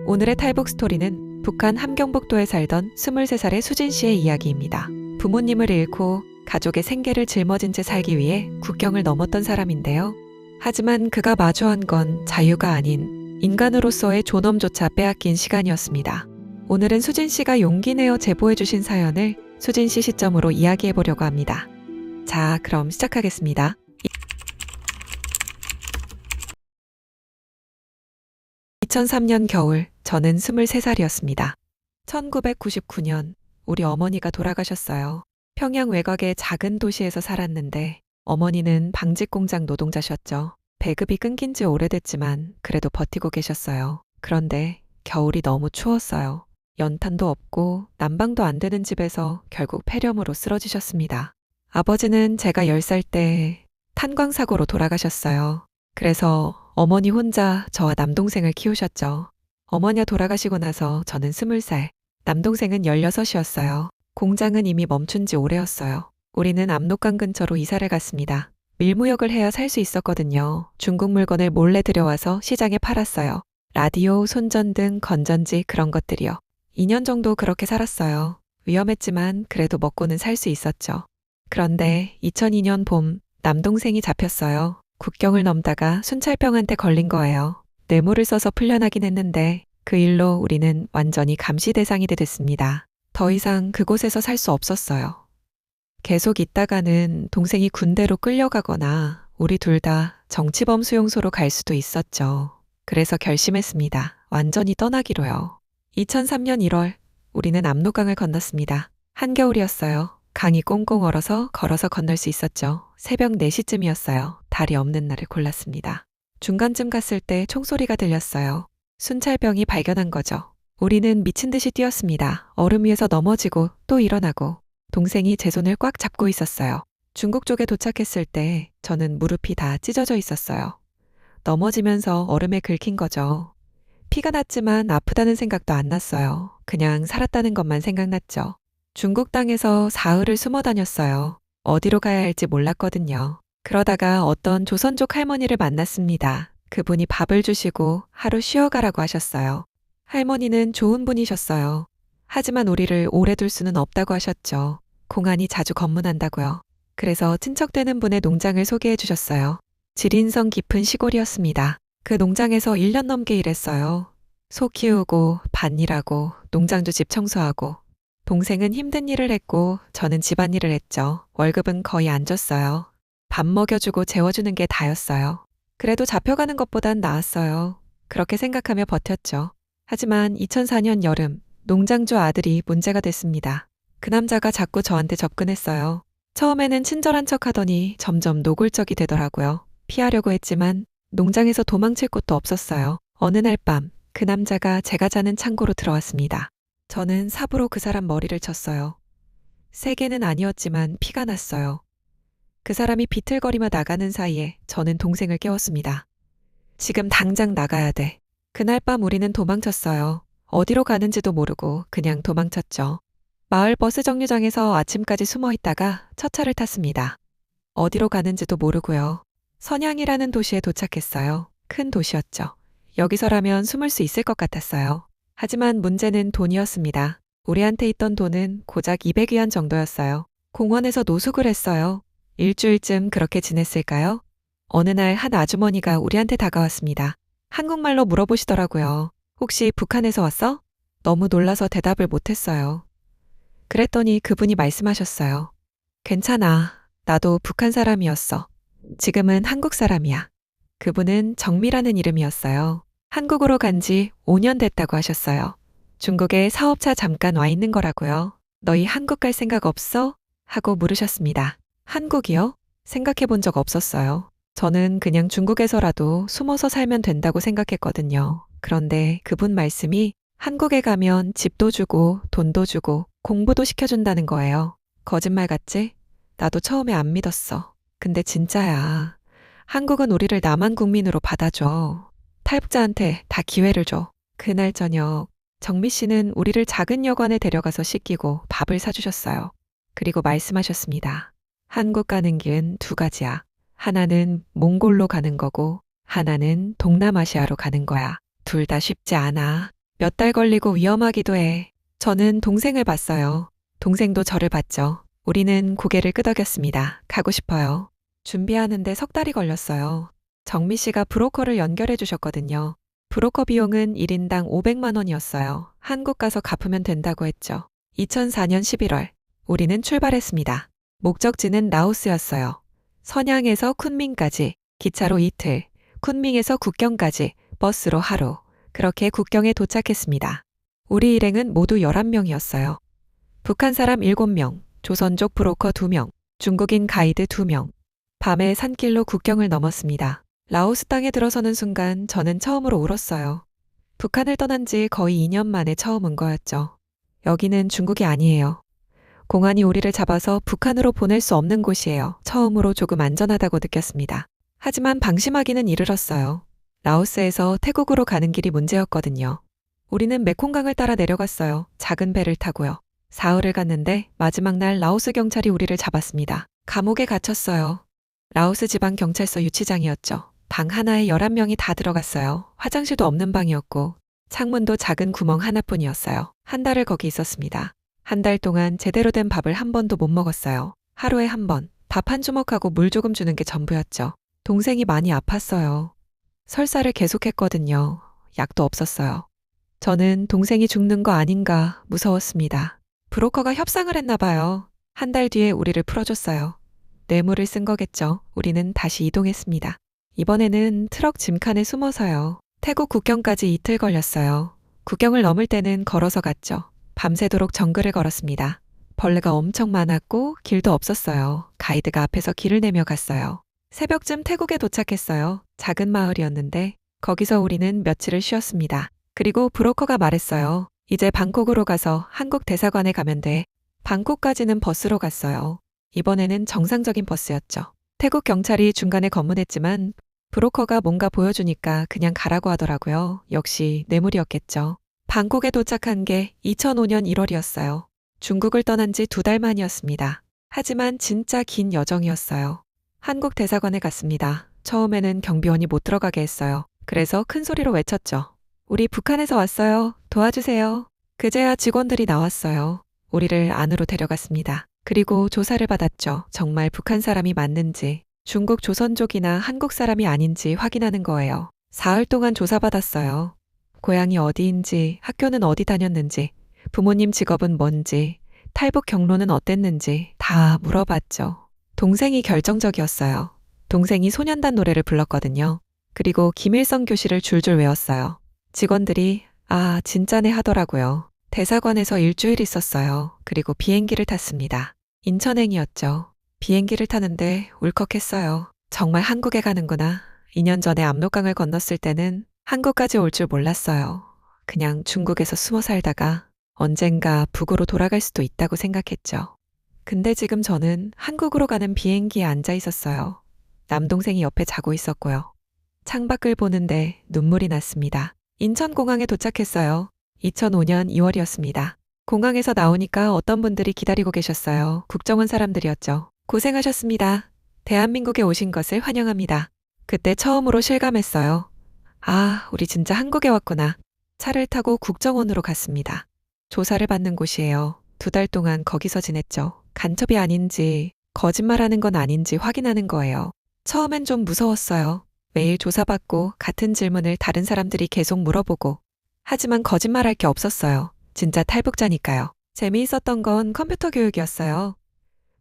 오늘의 탈북 스토리는 북한 함경북도에 살던 23살의 수진 씨의 이야기입니다. 부모님을 잃고 가족의 생계를 짊어진 채 살기 위해 국경을 넘었던 사람인데요. 하지만 그가 마주한 건 자유가 아닌 인간으로서의 존엄조차 빼앗긴 시간이었습니다. 오늘은 수진 씨가 용기 내어 제보해 주신 사연을 수진 씨 시점으로 이야기해 보려고 합니다. 자, 그럼 시작하겠습니다. 2003년 겨울, 저는 23살이었습니다. 1999년, 우리 어머니가 돌아가셨어요. 평양 외곽의 작은 도시에서 살았는데, 어머니는 방직 공장 노동자셨죠. 배급이 끊긴 지 오래됐지만, 그래도 버티고 계셨어요. 그런데, 겨울이 너무 추웠어요. 연탄도 없고, 난방도 안 되는 집에서 결국 폐렴으로 쓰러지셨습니다. 아버지는 제가 10살 때 탄광사고로 돌아가셨어요. 그래서 어머니 혼자 저와 남동생을 키우셨죠. 어머니가 돌아가시고 나서 저는 20살, 남동생은 16이었어요. 공장은 이미 멈춘 지 오래였어요. 우리는 압록강 근처로 이사를 갔습니다. 밀무역을 해야 살 수 있었거든요. 중국 물건을 몰래 들여와서 시장에 팔았어요. 라디오, 손전등, 건전지 그런 것들이요. 2년 정도 그렇게 살았어요. 위험했지만 그래도 먹고는 살 수 있었죠. 그런데 2002년 봄 남동생이 잡혔어요. 국경을 넘다가 순찰병한테 걸린 거예요. 뇌물을 써서 풀려나긴 했는데 그 일로 우리는 완전히 감시 대상이 됐습니다. 더 이상 그곳에서 살 수 없었어요. 계속 있다가는 동생이 군대로 끌려가거나 우리 둘 다 정치범 수용소로 갈 수도 있었죠. 그래서 결심했습니다. 완전히 떠나기로요. 2003년 1월 우리는 압록강을 건넜습니다. 한겨울이었어요. 강이 꽁꽁 얼어서 걸어서 건널 수 있었죠. 새벽 4시쯤이었어요. 달이 없는 날을 골랐습니다. 중간쯤 갔을 때 총소리가 들렸어요. 순찰병이 발견한 거죠. 우리는 미친 듯이 뛰었습니다. 얼음 위에서 넘어지고 또 일어나고 동생이 제 손을 꽉 잡고 있었어요. 중국 쪽에 도착했을 때 저는 무릎이 다 찢어져 있었어요. 넘어지면서 얼음에 긁힌 거죠. 피가 났지만 아프다는 생각도 안 났어요. 그냥 살았다는 것만 생각났죠. 중국 땅에서 사흘을 숨어 다녔어요. 어디로 가야 할지 몰랐거든요. 그러다가 어떤 조선족 할머니를 만났습니다. 그분이 밥을 주시고 하루 쉬어가라고 하셨어요. 할머니는 좋은 분이셨어요. 하지만 우리를 오래 둘 수는 없다고 하셨죠. 공안이 자주 검문한다고요. 그래서 친척되는 분의 농장을 소개해 주셨어요. 지린성 깊은 시골이었습니다. 그 농장에서 1년 넘게 일했어요. 소 키우고 밭일하고 농장도 집 청소하고 동생은 힘든 일을 했고 저는 집안일을 했죠. 월급은 거의 안 줬어요. 밥 먹여주고 재워주는 게 다였어요. 그래도 잡혀가는 것보단 나았어요. 그렇게 생각하며 버텼죠. 하지만 2004년 여름 농장주 아들이 문제가 됐습니다. 그 남자가 자꾸 저한테 접근했어요. 처음에는 친절한 척 하더니 점점 노골적이 되더라고요. 피하려고 했지만 농장에서 도망칠 곳도 없었어요. 어느 날 밤 그 남자가 제가 자는 창고로 들어왔습니다. 저는 삽으로 그 사람 머리를 쳤어요. 세게는 아니었지만 피가 났어요. 그 사람이 비틀거리며 나가는 사이에 저는 동생을 깨웠습니다. 지금 당장 나가야 돼. 그날 밤 우리는 도망쳤어요. 어디로 가는지도 모르고 그냥 도망쳤죠. 마을 버스 정류장에서 아침까지 숨어 있다가 첫 차를 탔습니다. 어디로 가는지도 모르고요. 선양이라는 도시에 도착했어요. 큰 도시였죠. 여기서라면 숨을 수 있을 것 같았어요. 하지만 문제는 돈이었습니다. 우리한테 있던 돈은 고작 200위안 정도였어요. 공원에서 노숙을 했어요. 일주일쯤 그렇게 지냈을까요? 어느 날 한 아주머니가 우리한테 다가왔습니다. 한국말로 물어보시더라고요. 혹시 북한에서 왔어? 너무 놀라서 대답을 못했어요. 그랬더니 그분이 말씀하셨어요. 괜찮아. 나도 북한 사람이었어. 지금은 한국 사람이야. 그분은 정미라는 이름이었어요. 한국으로 간 지 5년 됐다고 하셨어요. 중국에 사업차 잠깐 와 있는 거라고요. 너희 한국 갈 생각 없어? 하고 물으셨습니다. 한국이요? 생각해 본 적 없었어요. 저는 그냥 중국에서라도 숨어서 살면 된다고 생각했거든요. 그런데 그분 말씀이 한국에 가면 집도 주고 돈도 주고 공부도 시켜준다는 거예요. 거짓말 같지? 나도 처음에 안 믿었어. 근데 진짜야. 한국은 우리를 남한 국민으로 받아줘. 탈북자한테 다 기회를 줘. 그날 저녁 정미 씨는 우리를 작은 여관에 데려가서 씻기고 밥을 사주셨어요. 그리고 말씀하셨습니다. 한국 가는 길은 2가지야. 하나는 몽골로 가는 거고 하나는 동남아시아로 가는 거야. 둘 다 쉽지 않아. 몇 달 걸리고 위험하기도 해. 저는 동생을 봤어요. 동생도 저를 봤죠. 우리는 고개를 끄덕였습니다. 가고 싶어요. 준비하는데 석 달이 걸렸어요. 정미 씨가 브로커를 연결해 주셨거든요. 브로커 비용은 1인당 500만 원이었어요. 한국 가서 갚으면 된다고 했죠. 2004년 11월, 우리는 출발했습니다. 목적지는 라오스였어요. 선양에서 쿤밍까지, 기차로 이틀, 쿤밍에서 국경까지, 버스로 하루. 그렇게 국경에 도착했습니다. 우리 일행은 모두 11명이었어요. 북한 사람 7명, 조선족 브로커 2명, 중국인 가이드 2명. 밤에 산길로 국경을 넘었습니다. 라오스 땅에 들어서는 순간 저는 처음으로 울었어요. 북한을 떠난 지 거의 2년 만에 처음 온 거였죠. 여기는 중국이 아니에요. 공안이 우리를 잡아서 북한으로 보낼 수 없는 곳이에요. 처음으로 조금 안전하다고 느꼈습니다. 하지만 방심하기는 이르렀어요. 라오스에서 태국으로 가는 길이 문제였거든요. 우리는 메콩강을 따라 내려갔어요. 작은 배를 타고요. 사흘을 갔는데 마지막 날 라오스 경찰이 우리를 잡았습니다. 감옥에 갇혔어요. 라오스 지방 경찰서 유치장이었죠. 방 하나에 11명이 다 들어갔어요. 화장실도 없는 방이었고 창문도 작은 구멍 하나뿐이었어요. 한 달을 거기 있었습니다. 한 달 동안 제대로 된 밥을 한 번도 못 먹었어요. 하루에 한 번, 밥 한 주먹하고 물 조금 주는 게 전부였죠. 동생이 많이 아팠어요. 설사를 계속했거든요. 약도 없었어요. 저는 동생이 죽는 거 아닌가 무서웠습니다. 브로커가 협상을 했나 봐요. 한 달 뒤에 우리를 풀어줬어요. 뇌물을 쓴 거겠죠. 우리는 다시 이동했습니다. 이번에는 트럭 짐칸에 숨어서요. 태국 국경까지 이틀 걸렸어요. 국경을 넘을 때는 걸어서 갔죠. 밤새도록 정글을 걸었습니다. 벌레가 엄청 많았고 길도 없었어요. 가이드가 앞에서 길을 내며 갔어요. 새벽쯤 태국에 도착했어요. 작은 마을이었는데 거기서 우리는 며칠을 쉬었습니다. 그리고 브로커가 말했어요. 이제 방콕으로 가서 한국 대사관에 가면 돼. 방콕까지는 버스로 갔어요. 이번에는 정상적인 버스였죠. 태국 경찰이 중간에 검문했지만 브로커가 뭔가 보여주니까 그냥 가라고 하더라고요. 역시 뇌물이었겠죠. 방콕에 도착한 게 2005년 1월이었어요. 중국을 떠난 지 2달 만이었습니다. 하지만 진짜 긴 여정이었어요. 한국 대사관에 갔습니다. 처음에는 경비원이 못 들어가게 했어요. 그래서 큰 소리로 외쳤죠. 우리 북한에서 왔어요. 도와주세요. 그제야 직원들이 나왔어요. 우리를 안으로 데려갔습니다. 그리고 조사를 받았죠. 정말 북한 사람이 맞는지, 중국 조선족이나 한국 사람이 아닌지 확인하는 거예요. 사흘 동안 조사받았어요. 고향이 어디인지, 학교는 어디 다녔는지, 부모님 직업은 뭔지, 탈북 경로는 어땠는지 다 물어봤죠. 동생이 결정적이었어요. 동생이 소년단 노래를 불렀거든요. 그리고 김일성 교시를 줄줄 외웠어요. 직원들이 아 진짜네 하더라고요. 대사관에서 일주일 있었어요. 그리고 비행기를 탔습니다. 인천행이었죠. 비행기를 타는데 울컥했어요. 정말 한국에 가는구나. 2년 전에 압록강을 건넜을 때는 한국까지 올 줄 몰랐어요. 그냥 중국에서 숨어 살다가 언젠가 북으로 돌아갈 수도 있다고 생각했죠. 근데 지금 저는 한국으로 가는 비행기에 앉아 있었어요. 남동생이 옆에 자고 있었고요. 창밖을 보는데 눈물이 났습니다. 인천공항에 도착했어요. 2005년 2월이었습니다. 공항에서 나오니까 어떤 분들이 기다리고 계셨어요. 국정원 사람들이었죠. 고생하셨습니다. 대한민국에 오신 것을 환영합니다. 그때 처음으로 실감했어요. 아, 우리 진짜 한국에 왔구나. 차를 타고 국정원으로 갔습니다. 조사를 받는 곳이에요. 2달 동안 거기서 지냈죠. 간첩이 아닌지, 거짓말하는 건 아닌지 확인하는 거예요. 처음엔 좀 무서웠어요. 매일 조사받고 같은 질문을 다른 사람들이 계속 물어보고. 하지만 거짓말할 게 없었어요. 진짜 탈북자니까요. 재미있었던 건 컴퓨터 교육이었어요.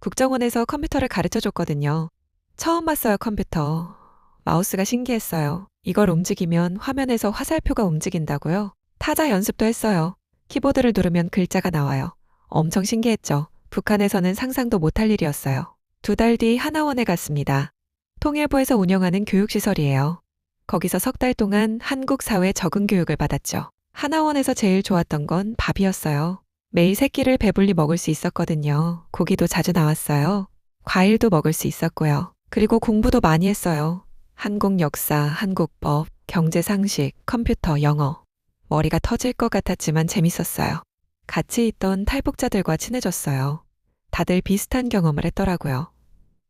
국정원에서 컴퓨터를 가르쳐 줬거든요. 처음 봤어요, 컴퓨터. 마우스가 신기했어요. 이걸 움직이면 화면에서 화살표가 움직인다고요? 타자 연습도 했어요. 키보드를 누르면 글자가 나와요. 엄청 신기했죠. 북한에서는 상상도 못할 일이었어요. 2달 뒤 하나원에 갔습니다. 통일부에서 운영하는 교육시설이에요. 거기서 석 달 동안 한국 사회 적응 교육을 받았죠. 하나원에서 제일 좋았던 건 밥이었어요. 매일 세 끼를 배불리 먹을 수 있었거든요. 고기도 자주 나왔어요. 과일도 먹을 수 있었고요. 그리고 공부도 많이 했어요. 한국 역사, 한국법, 경제상식, 컴퓨터, 영어. 머리가 터질 것 같았지만 재밌었어요. 같이 있던 탈북자들과 친해졌어요. 다들 비슷한 경험을 했더라고요.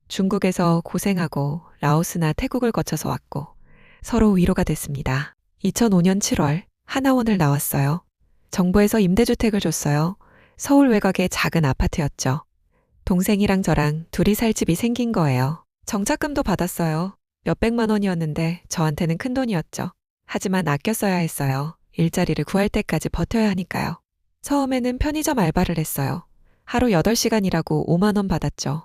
중국에서 고생하고 라오스나 태국을 거쳐서 왔고 서로 위로가 됐습니다. 2005년 7월 하나원을 나왔어요. 정부에서 임대주택을 줬어요. 서울 외곽의 작은 아파트였죠. 동생이랑 저랑 둘이 살 집이 생긴 거예요. 정착금도 받았어요. 몇백만 원이었는데 저한테는 큰 돈이었죠. 하지만 아껴 써야 했어요. 일자리를 구할 때까지 버텨야 하니까요. 처음에는 편의점 알바를 했어요. 하루 8시간 일하고 5만 원 받았죠.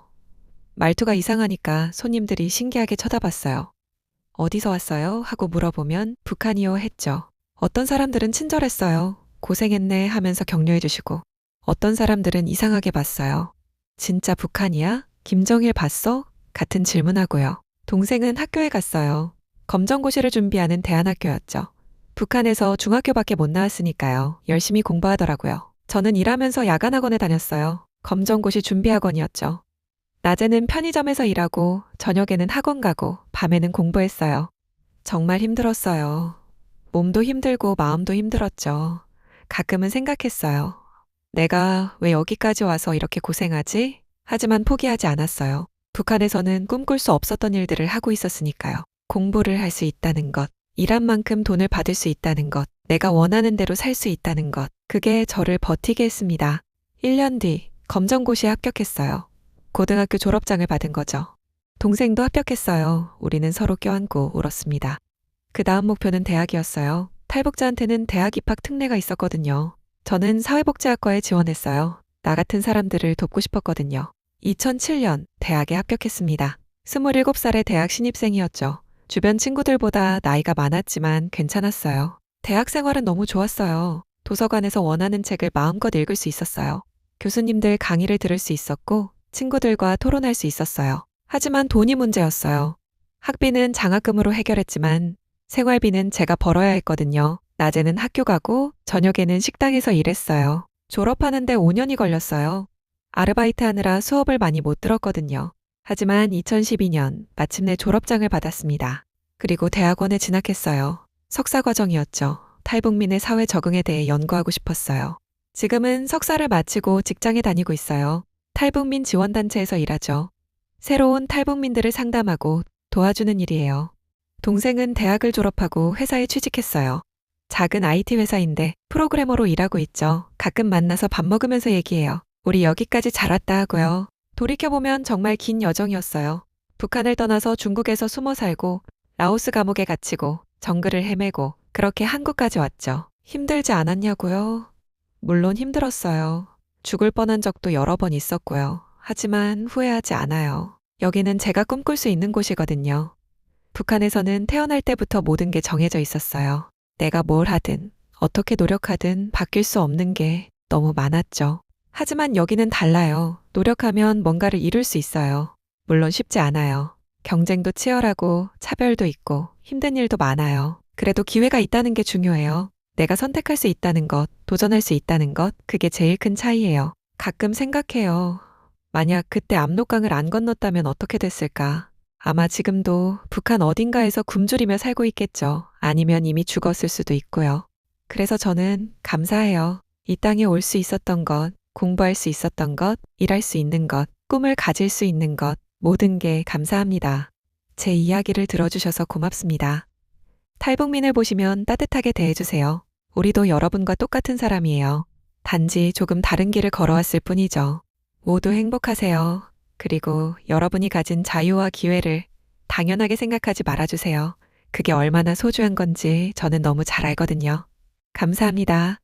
말투가 이상하니까 손님들이 신기하게 쳐다봤어요. 어디서 왔어요? 하고 물어보면 북한이요 했죠. 어떤 사람들은 친절했어요. 고생했네 하면서 격려해 주시고 어떤 사람들은 이상하게 봤어요. 진짜 북한이야? 김정일 봤어? 같은 질문하고요. 동생은 학교에 갔어요. 검정고시를 준비하는 대안학교였죠. 북한에서 중학교밖에 못 나왔으니까요. 열심히 공부하더라고요. 저는 일하면서 야간학원에 다녔어요. 검정고시 준비학원이었죠. 낮에는 편의점에서 일하고 저녁에는 학원 가고 밤에는 공부했어요. 정말 힘들었어요. 몸도 힘들고 마음도 힘들었죠. 가끔은 생각했어요. 내가 왜 여기까지 와서 이렇게 고생하지? 하지만 포기하지 않았어요. 북한에서는 꿈꿀 수 없었던 일들을 하고 있었으니까요. 공부를 할 수 있다는 것, 일한 만큼 돈을 받을 수 있다는 것, 내가 원하는 대로 살 수 있다는 것, 그게 저를 버티게 했습니다. 1년 뒤 검정고시에 합격했어요. 고등학교 졸업장을 받은 거죠. 동생도 합격했어요. 우리는 서로 껴안고 울었습니다. 그 다음 목표는 대학이었어요. 탈북자한테는 대학 입학 특례가 있었거든요. 저는 사회복지학과에 지원했어요. 나 같은 사람들을 돕고 싶었거든요. 2007년 대학에 합격했습니다. 27살의 대학 신입생이었죠. 주변 친구들보다 나이가 많았지만 괜찮았어요. 대학 생활은 너무 좋았어요. 도서관에서 원하는 책을 마음껏 읽을 수 있었어요. 교수님들 강의를 들을 수 있었고 친구들과 토론할 수 있었어요. 하지만 돈이 문제였어요. 학비는 장학금으로 해결했지만 생활비는 제가 벌어야 했거든요. 낮에는 학교 가고 저녁에는 식당에서 일했어요. 졸업하는데 5년이 걸렸어요. 아르바이트 하느라 수업을 많이 못 들었거든요. 하지만 2012년 마침내 졸업장을 받았습니다. 그리고 대학원에 진학했어요. 석사 과정이었죠. 탈북민의 사회 적응에 대해 연구하고 싶었어요. 지금은 석사를 마치고 직장에 다니고 있어요. 탈북민 지원단체에서 일하죠. 새로운 탈북민들을 상담하고 도와주는 일이에요. 동생은 대학을 졸업하고 회사에 취직했어요. 작은 IT 회사인데 프로그래머로 일하고 있죠. 가끔 만나서 밥 먹으면서 얘기해요. 우리 여기까지 잘 왔다 하고요. 돌이켜보면 정말 긴 여정이었어요. 북한을 떠나서 중국에서 숨어 살고 라오스 감옥에 갇히고 정글을 헤매고 그렇게 한국까지 왔죠. 힘들지 않았냐고요? 물론 힘들었어요. 죽을 뻔한 적도 여러 번 있었고요. 하지만 후회하지 않아요. 여기는 제가 꿈꿀 수 있는 곳이거든요. 북한에서는 태어날 때부터 모든 게 정해져 있었어요. 내가 뭘 하든 어떻게 노력하든 바뀔 수 없는 게 너무 많았죠. 하지만 여기는 달라요. 노력하면 뭔가를 이룰 수 있어요. 물론 쉽지 않아요. 경쟁도 치열하고 차별도 있고 힘든 일도 많아요. 그래도 기회가 있다는 게 중요해요. 내가 선택할 수 있다는 것, 도전할 수 있다는 것, 그게 제일 큰 차이예요. 가끔 생각해요. 만약 그때 압록강을 안 건넜다면 어떻게 됐을까? 아마 지금도 북한 어딘가에서 굶주리며 살고 있겠죠. 아니면 이미 죽었을 수도 있고요. 그래서 저는 감사해요. 이 땅에 올 수 있었던 것, 공부할 수 있었던 것, 일할 수 있는 것, 꿈을 가질 수 있는 것, 모든 게 감사합니다. 제 이야기를 들어주셔서 고맙습니다. 탈북민을 보시면 따뜻하게 대해주세요. 우리도 여러분과 똑같은 사람이에요. 단지 조금 다른 길을 걸어왔을 뿐이죠. 모두 행복하세요. 그리고 여러분이 가진 자유와 기회를 당연하게 생각하지 말아주세요. 그게 얼마나 소중한 건지 저는 너무 잘 알거든요. 감사합니다.